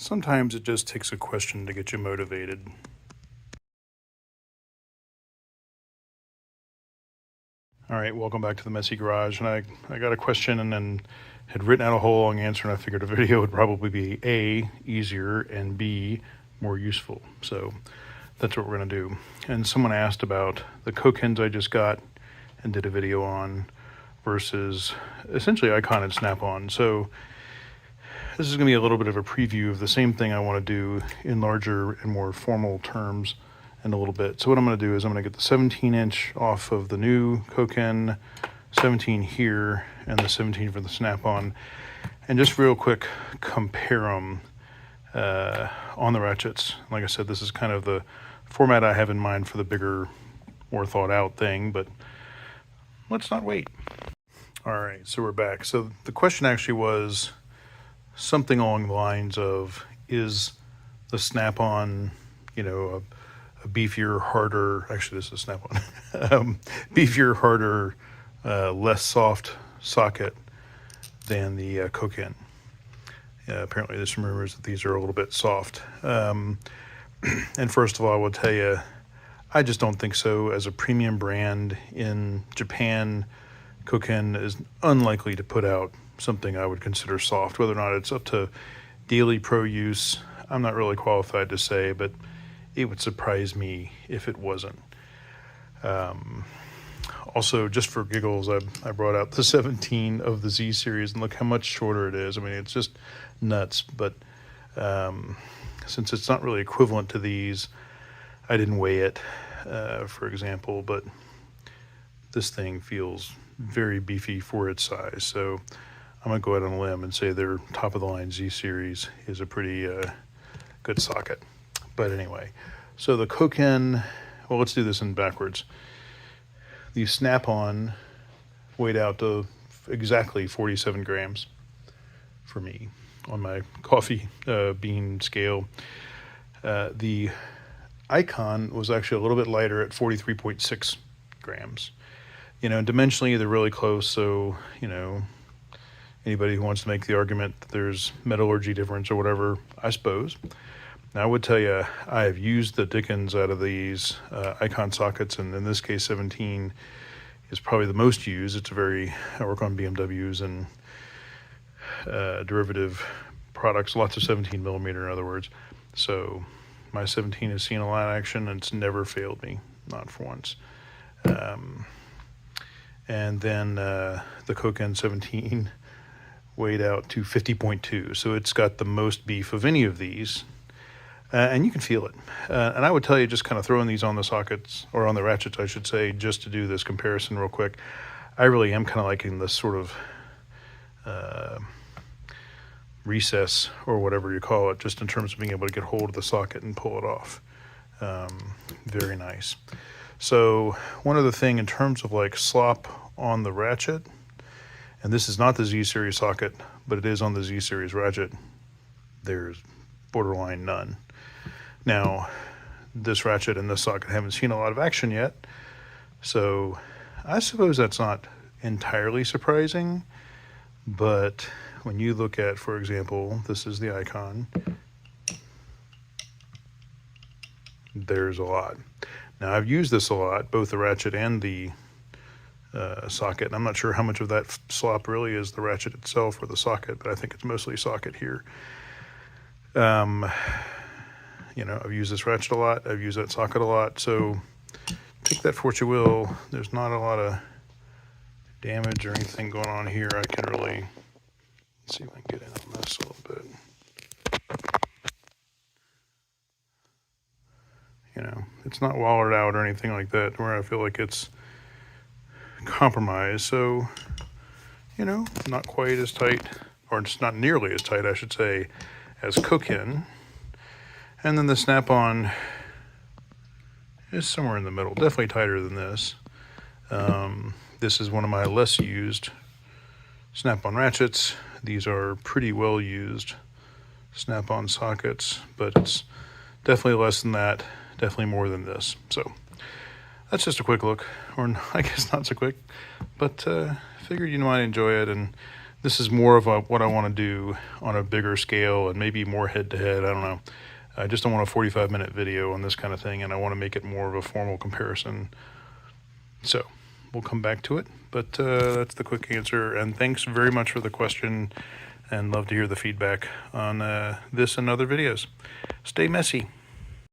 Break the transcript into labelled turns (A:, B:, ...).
A: Sometimes it just takes a question to get you motivated. All right, welcome back to the Messy Garage. And I got a question and then had written out a whole long answer, and I figured a video would probably be A, easier, and B, more useful. So that's what we're going to do. And someone asked about the Coke hens I just got and did a video on versus essentially Icon and Snap-on. So this is going to be a little bit of a preview of the same thing I want to do in larger and more formal terms in a little bit. So what I'm going to do is I'm going to get the 17-inch off of the new Coke hen, 17 here, and the 17 for the Snap-on, and just real quick compare them on the ratchets. Like I said, this is kind of the format I have in mind for the bigger, more thought out thing, but let's not wait. All right, so we're back. So the question actually was something along the lines of, is the Snap-on, a beefier, harder, actually this is Snap-on, beefier, harder, less soft socket than the Coke hen. Apparently there's some rumors that these are a little bit soft. And first of all, I will tell you, I just don't think so. As a premium brand in Japan, Coke hen is unlikely to put out something I would consider soft. Whether or not it's up to daily pro use, I'm not really qualified to say, but it would surprise me if it wasn't. Also, just for giggles, I brought out the 17 of the Z series, and look how much shorter it is. I mean, it's just nuts, but since it's not really equivalent to these, I didn't weigh it, for example, but this thing feels very beefy for its size. So I'm going to go out on a limb and say their top of the line Z series is a pretty good socket. But anyway, so the Coke hen, well, let's do this in backwards. The Snap-on weighed out to exactly 47 grams for me on my coffee bean scale. The Icon was actually a little bit lighter at 43.6 grams. Dimensionally, they're really close, so, anybody who wants to make the argument that there's metallurgy difference or whatever, I suppose. Now, I would tell you, I have used the dickens out of these Icon sockets, and in this case, 17 is probably the most used. I work on BMWs and derivative products, lots of 17 millimeter, in other words. So my 17 has seen a lot of action, and it's never failed me, not for once. And then the Coke hen 17 weighed out to 50.2, so it's got the most beef of any of these. And you can feel it. And I would tell you, just kind of throwing these on the sockets, or on the ratchets, I should say, just to do this comparison real quick, I really am kind of liking this sort of recess, or whatever you call it, just in terms of being able to get hold of the socket and pull it off. Very nice. So one other thing in terms of like slop on the ratchet, and this is not the Z series socket, but it is on the Z series ratchet, there's borderline none. Now, this ratchet and this socket haven't seen a lot of action yet, so I suppose that's not entirely surprising, but when you look at, for example, this is the Icon, there's a lot. Now, I've used this a lot, both the ratchet and the socket, and I'm not sure how much of that slop really is the ratchet itself or the socket, but I think it's mostly socket here. I've used this ratchet a lot, I've used that socket a lot, so take that for what you will. There's not a lot of damage or anything going on here. I can really, let's see if I can get in on this a little bit. It's not wallered out or anything like that, where I feel like it's compromised. So, not quite as tight, or just not nearly as tight, I should say, as Coke hen. And then the Snap-on is somewhere in the middle, definitely tighter than this. This is one of my less used Snap-on ratchets. These are pretty well used Snap-on sockets, but it's definitely less than that, definitely more than this. So that's just a quick look, or I guess not so quick, but figured you might enjoy it, and this is more of what I want to do on a bigger scale and maybe more head-to-head. I don't know. I just don't want a 45-minute video on this kind of thing, and I want to make it more of a formal comparison. So we'll come back to it, but that's the quick answer. And thanks very much for the question, and love to hear the feedback on this and other videos. Stay messy.